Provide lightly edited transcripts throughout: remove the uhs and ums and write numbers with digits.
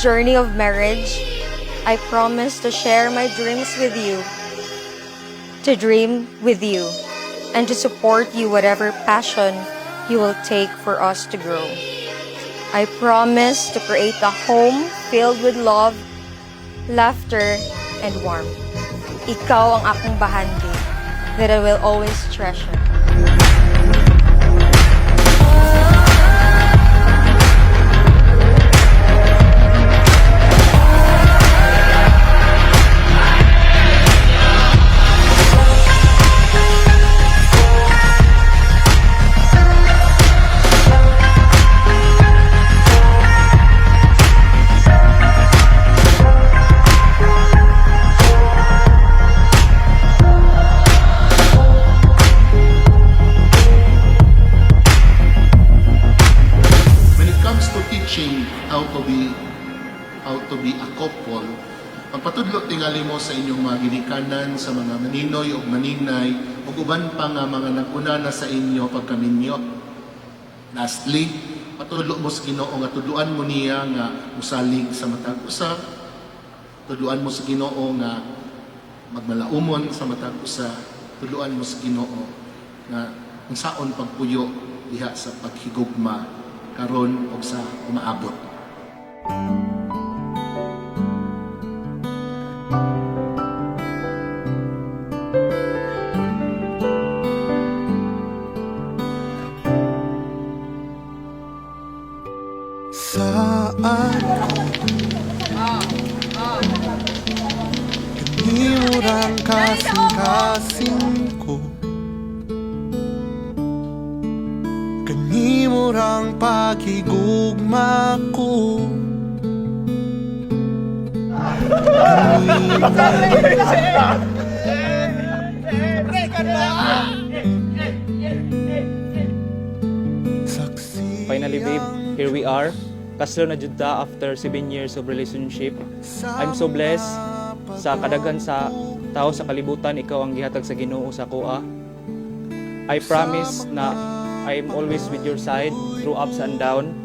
journey of marriage, I promise to share my dreams with you, to dream with you, and to support you whatever passion you will take for us to grow. I promise to create a home filled with love, laughter, and warmth. Ikaw ang akong bahandi that I will always treasure. How to be a couple, magpatudlo tingali mo sa inyong mga ginikanan, sa mga maninoy o maninay, o uban pa nga mga naguna na sa inyo pagkaminyo. Lastly, patudlo mo sa Ginoo nga tudluan mo niya nga musalig sa matag usa, tudluan mo sa Ginoo nga magmalaumon sa matag usa, tudluan mo sa Ginoo nga unsaon pagpuyo diha sa paghigugma karon og sa umaabot. Saan kanimurang kasing-kasing ko, kanimurang paghigugma ko, Finally, babe, here we are. Kaslo na jud ta after 7 years of relationship. I'm so blessed sa kadaghan sa tao sa kalibutan, ikaw ang gihatag sa Ginoo sa kuha. I promise na I'm always with your side through ups and down.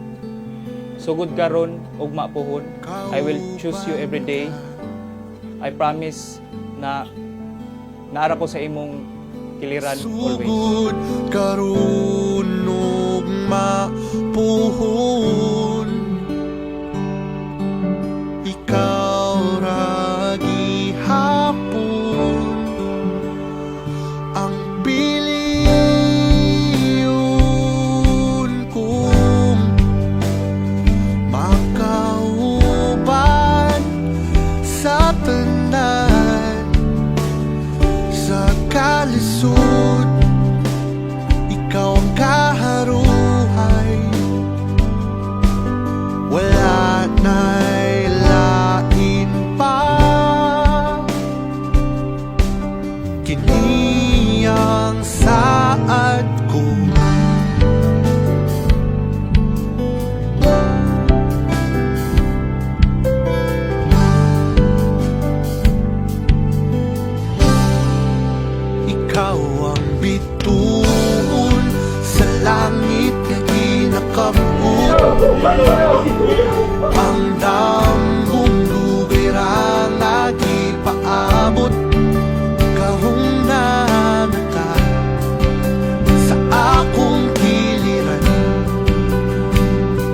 Sugod karon ug mapuhon, I will choose you every day. I promise na naara ko sa imong kiliran always. Sugod karon ug mapuhon, ikaw ra gihapon ang piliyon kong makauban sa tanan sa kalisod. Ikaw ang kaharuhay, wala na'y lain pa. Kini ang saad ko, ikaw ang bituon sa langit nga ginakabuot, ang dambong lugay ra nga gipaabot. Kahong nangata sa akong kiliran,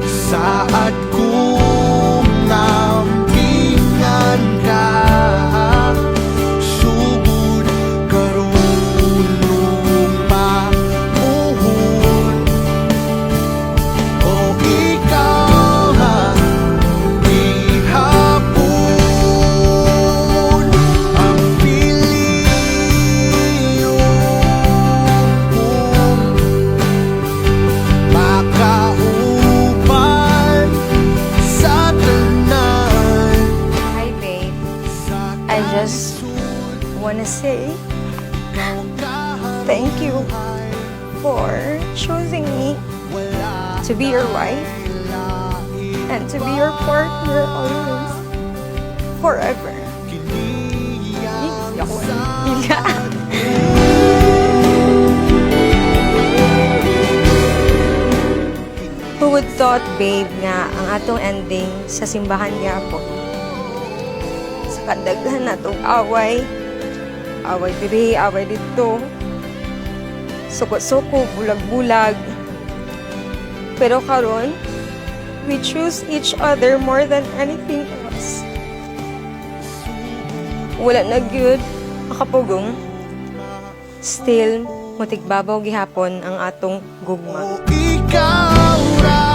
saad kong nampingan ka. Sugod karon ug mapuhon, o ikaw ang gihapon ang piliyon kong makauban sa tanan Hi, babe. sa I just wanna say thank you for choosing me to be your wife and to be your partner always, forever. Ako would thought, babe, nga ang atong ending sa simbahan niya po. Sa kadaghan natong away. Away diri, away dito. Suko-suko, bulag-bulag. Pero karon, we choose each other more than anything else. Wala na gyud makapugong. Still, mutig babaw gihapon ang atong gugma. Ikaw ra